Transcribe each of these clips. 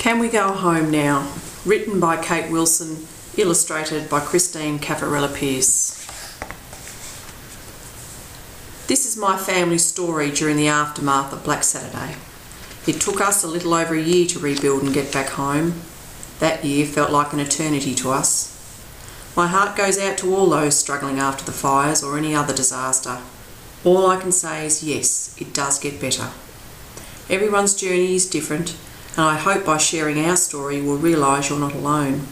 Can We Go Home Now? Written by Kate Wilson, illustrated by Christine Caffarella-Pierce. This is my family story during the aftermath of Black Saturday. It took us a little over a year to rebuild and get back home. That year felt like an eternity to us. My heart goes out to all those struggling after the fires or any other disaster. All I can say is yes, it does get better. Everyone's journey is different, and I hope by sharing our story you will realise you're not alone.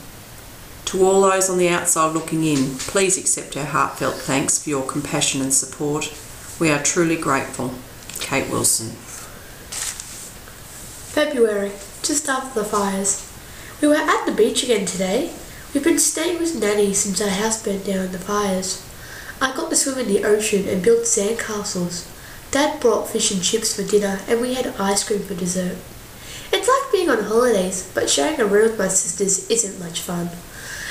To all those on the outside looking in, please accept our heartfelt thanks for your compassion and support. We are truly grateful. Kate Wilson. February, just after the fires. We were at the beach again today. We've been staying with Nanny since our house burnt down in the fires. I got to swim in the ocean and build sandcastles. Dad brought fish and chips for dinner and we had ice cream for dessert. It's like being on holidays, but sharing a room with my sisters isn't much fun.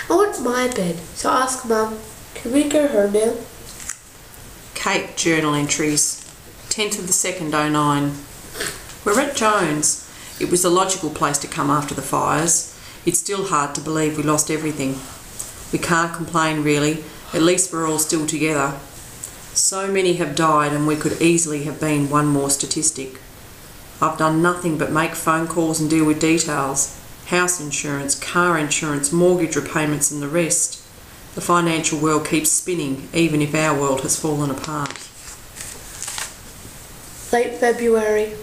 I want my bed, so I asked Mum, can we go home now? Kate journal entries, 10th of the 2nd, 09. We're at Jones. It was the logical place to come after the fires. It's still hard to believe we lost everything. We can't complain really, at least we're all still together. So many have died and we could easily have been one more statistic. I've done nothing but make phone calls and deal with details. House insurance, car insurance, mortgage repayments and the rest. The financial world keeps spinning, even if our world has fallen apart. Late February.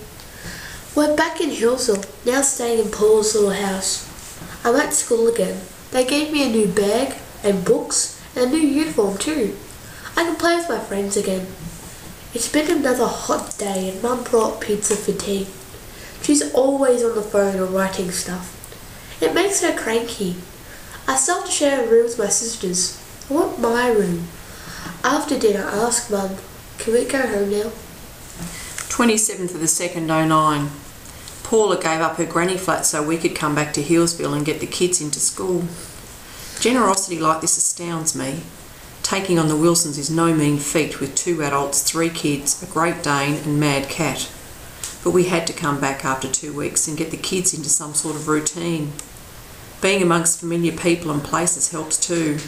We're back in Hillsville, now staying in Paul's little house. I'm at school again. They gave me a new bag and books and a new uniform too. I can play with my friends again. It's been another hot day and Mum brought pizza for tea. She's always on the phone or writing stuff. It makes her cranky. I still have to share a room with my sisters. I want my room. After dinner I asked Mum, can we go home now? 27th of the 2nd, 09. Paula gave up her granny flat so we could come back to Hillsville and get the kids into school. Generosity like this astounds me. Taking on the Wilsons is no mean feat with 2 adults, 3 kids, a Great Dane and mad cat. But we had to come back after 2 weeks and get the kids into some sort of routine. Being amongst familiar people and places helps too.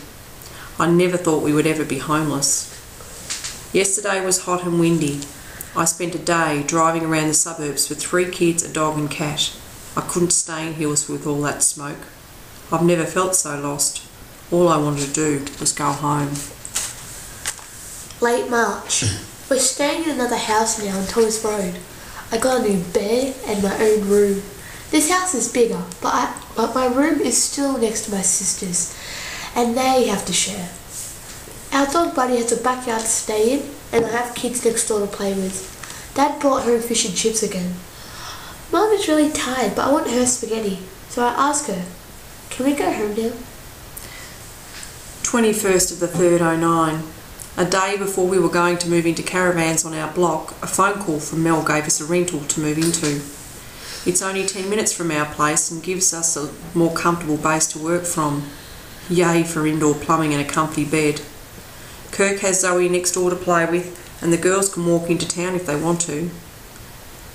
I never thought we would ever be homeless. Yesterday was hot and windy. I spent a day driving around the suburbs with 3 kids, a dog and cat. I couldn't stay in Hills with all that smoke. I've never felt so lost. All I wanted to do was go home. Late March. We're staying in another house now on Thomas Road. I got a new bed and my own room. This house is bigger, but my room is still next to my sister's, and they have to share. Our dog Buddy has a backyard to stay in, and I have kids next door to play with. Dad brought home fish and chips again. Mum is really tired, but I want her spaghetti, so I ask her, can we go home now? 21st of the 3rd, 09. A day before we were going to move into caravans on our block, a phone call from Mel gave us a rental to move into. It's only 10 minutes from our place and gives us a more comfortable base to work from. Yay for indoor plumbing and a comfy bed. Kirk has Zoe next door to play with and the girls can walk into town if they want to.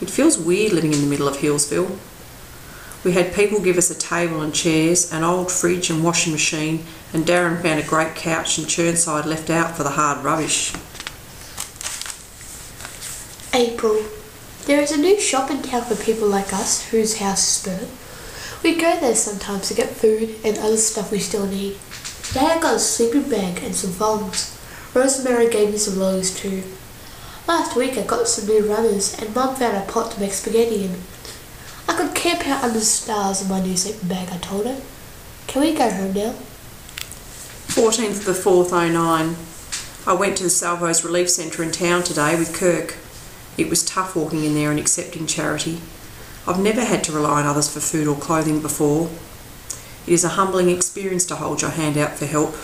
It feels weird living in the middle of Hillsville. We had people give us a table and chairs, an old fridge and washing machine, and Darren found a great couch and churnside left out for the hard rubbish. April. There is a new shop in town for people like us whose house is burnt. We go there sometimes to get food and other stuff we still need. Today I got a sleeping bag and some thongs. Rosemary gave me some lollies too. Last week I got some new runners and Mum found a pot to make spaghetti in. I could camp out under the stars in my new sleeping bag, I told her. Can we go home now? 14th of the 4th, 09. I went to the Salvos Relief Centre in town today with Kirk. It was tough walking in there and accepting charity. I've never had to rely on others for food or clothing before. It is a humbling experience to hold your hand out for help.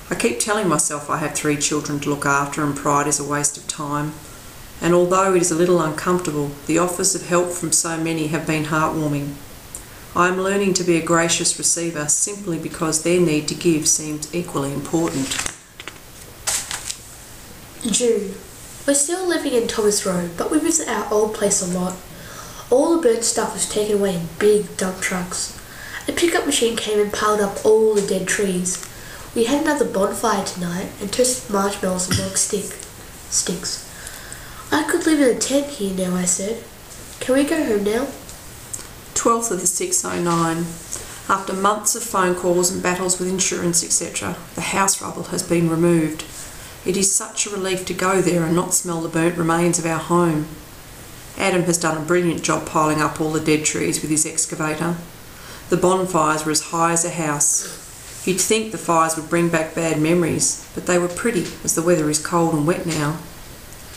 I keep telling myself I have 3 children to look after and pride is a waste of time. And although it is a little uncomfortable, the offers of help from so many have been heartwarming. I am learning to be a gracious receiver simply because their need to give seems equally important. June. We're still living in Thomas Road, but we visit our old place a lot. All the burnt stuff was taken away in big dump trucks. A pickup machine came and piled up all the dead trees. We had another bonfire tonight and toasted marshmallows and log sticks. I could live in a tent here now, I said. Can we go home now? 12th of the 609. After months of phone calls and battles with insurance, etc., the house rubble has been removed. It is such a relief to go there and not smell the burnt remains of our home. Adam has done a brilliant job piling up all the dead trees with his excavator. The bonfires were as high as a house. You'd think the fires would bring back bad memories, but they were pretty as the weather is cold and wet now.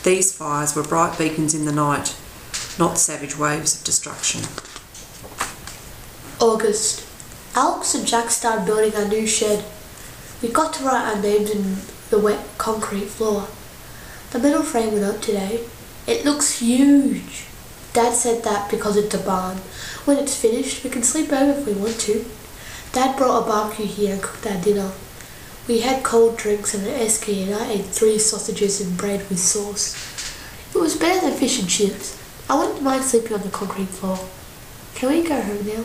These fires were bright beacons in the night, not savage waves of destruction. August. Alex and Jack started building our new shed. We got to write our names in the wet concrete floor. The metal frame went up today. It looks huge. Dad said that because it's a barn. When it's finished, we can sleep over if we want to. Dad brought a barbecue here and cooked our dinner. We had cold drinks and an esky, and I ate 3 sausages and bread with sauce. It was better than fish and chips. I wouldn't mind sleeping on the concrete floor. Can we go home now?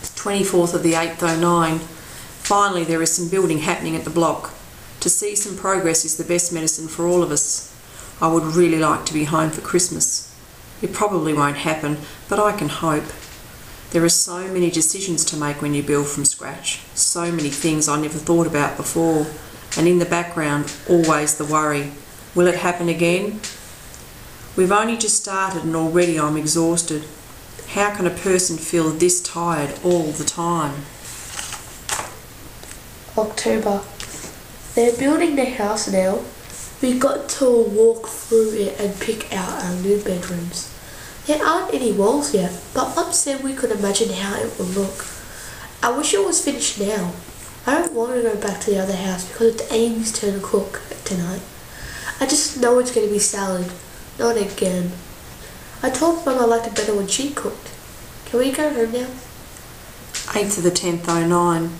24th of the 8th09. Finally, there is some building happening at the block. To see some progress is the best medicine for all of us. I would really like to be home for Christmas. It probably won't happen, but I can hope. There are so many decisions to make when you build from scratch, so many things I never thought about before, and in the background, always the worry. Will it happen again? We've only just started and already I'm exhausted. How can a person feel this tired all the time? October. They're building the house now. We got to walk through it and pick out our new bedrooms. There aren't any walls yet, but Mum said we could imagine how it would look. I wish it was finished now. I don't want to go back to the other house because it's Amy's turn to cook tonight. I just know it's going to be salad. Not again. I told Mum I liked it better when she cooked. Can we go home now? 8th of the 10th09.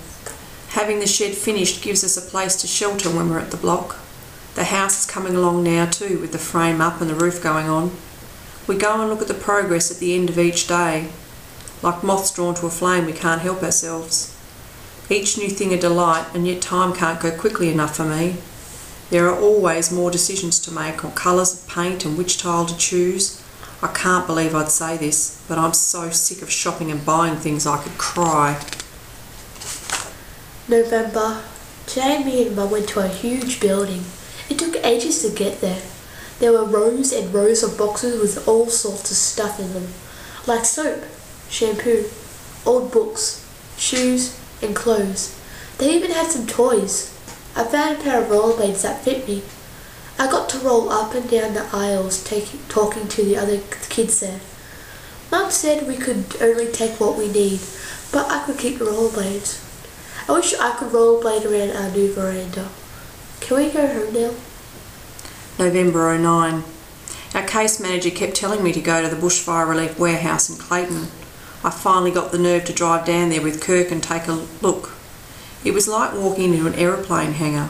Having the shed finished gives us a place to shelter when we're at the block. The house is coming along now too, with the frame up and the roof going on. We go and look at the progress at the end of each day. Like moths drawn to a flame, we can't help ourselves. Each new thing a delight, and yet time can't go quickly enough for me. There are always more decisions to make on colours of paint and which tile to choose. I can't believe I'd say this, but I'm so sick of shopping and buying things I could cry. November. Today me and Mum went to a huge building. It took ages to get there. There were rows and rows of boxes with all sorts of stuff in them, like soap, shampoo, old books, shoes and clothes. They even had some toys. I found a pair of rollerblades that fit me. I got to roll up and down the aisles talking to the other kids there. Mum said we could only take what we need, but I could keep the rollerblades. I wish I could rollerblade around our new veranda. Can we go home now? November 09. Our case manager kept telling me to go to the bushfire relief warehouse in Clayton. I finally got the nerve to drive down there with Kirk and take a look. It was like walking into an aeroplane hangar.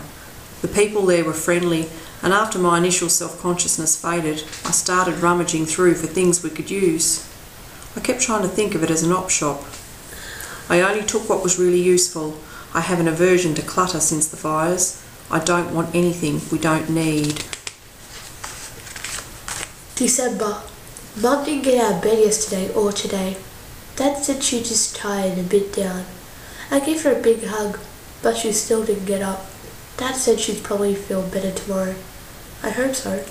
The people there were friendly, and after my initial self-consciousness faded, I started rummaging through for things we could use. I kept trying to think of it as an op shop. I only took what was really useful. I have an aversion to clutter since the fires. I don't want anything we don't need. December. Mum didn't get out of bed yesterday or today. Dad said she's just tired and a bit down. I gave her a big hug, but she still didn't get up. Dad said she'd probably feel better tomorrow. I hope so.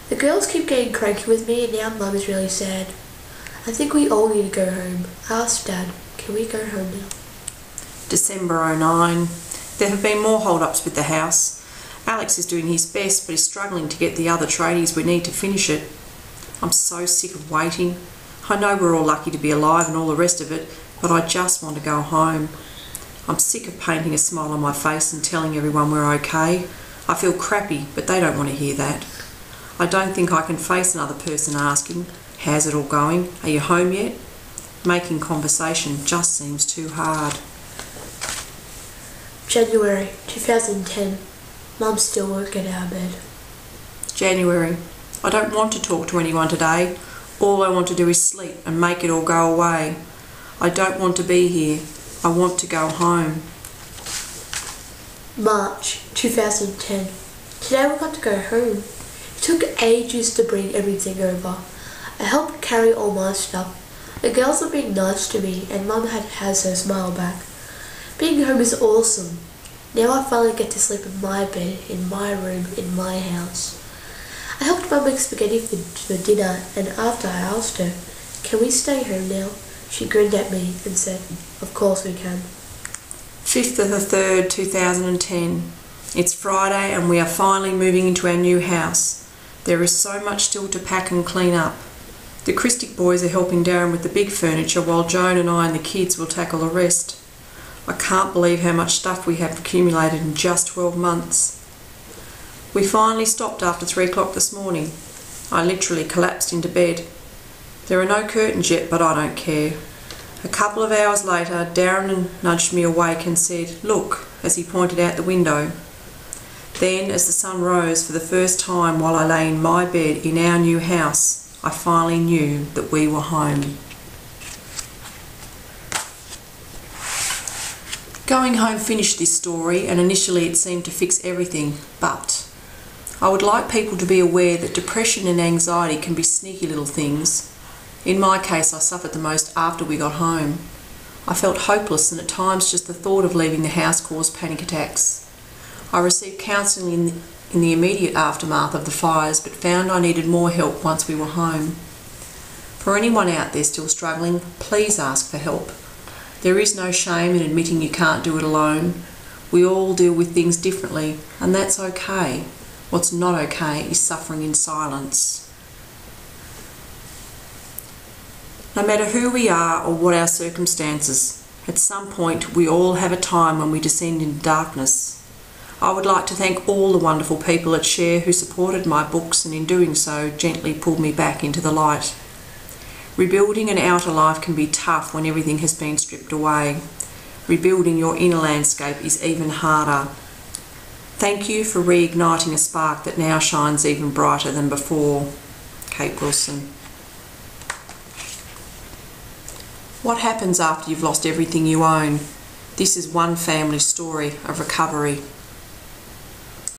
The girls keep getting cranky with me and now Mum is really sad. I think we all need to go home. I asked Dad, can we go home now? December 09. There have been more hold-ups with the house. Alex is doing his best but is struggling to get the other tradies we need to finish it. I'm so sick of waiting. I know we're all lucky to be alive and all the rest of it, but I just want to go home. I'm sick of painting a smile on my face and telling everyone we're okay. I feel crappy, but they don't want to hear that. I don't think I can face another person asking, how's it all going? Are you home yet? Making conversation just seems too hard. January 2010. Mum still won't get out of bed. January. I don't want to talk to anyone today. All I want to do is sleep and make it all go away. I don't want to be here. I want to go home. March 2010. Today we got to go home. It took ages to bring everything over. I helped carry all my stuff. The girls are being nice to me and Mum has her smile back. Being home is awesome. Now I finally get to sleep in my bed, in my room, in my house. I helped Mum make spaghetti for dinner, and after I asked her, "Can we stay home now?" she grinned at me and said, "Of course we can." 5th of the 3rd, 2010. It's Friday and we are finally moving into our new house. There is so much still to pack and clean up. The Christic boys are helping Darren with the big furniture while Joan and I and the kids will tackle the rest. I can't believe how much stuff we have accumulated in just 12 months. We finally stopped after 3 o'clock this morning. I literally collapsed into bed. There are no curtains yet, but I don't care. A couple of hours later, Darren nudged me awake and said, "Look," as he pointed out the window. Then, as the sun rose for the first time while I lay in my bed in our new house, I finally knew that we were home. Going home finished this story, and initially it seemed to fix everything, but I would like people to be aware that depression and anxiety can be sneaky little things. In my case, I suffered the most after we got home. I felt hopeless, and at times just the thought of leaving the house caused panic attacks. I received counselling in the immediate aftermath of the fires, but found I needed more help once we were home. For anyone out there still struggling, please ask for help. There is no shame in admitting you can't do it alone. We all deal with things differently, and that's okay. What's not okay is suffering in silence. No matter who we are or what our circumstances, at some point we all have a time when we descend into darkness. I would like to thank all the wonderful people at Share who supported my books and in doing so gently pulled me back into the light. Rebuilding an outer life can be tough when everything has been stripped away. Rebuilding your inner landscape is even harder. Thank you for reigniting a spark that now shines even brighter than before. Kate Wilson. What happens after you've lost everything you own? This is one family story of recovery.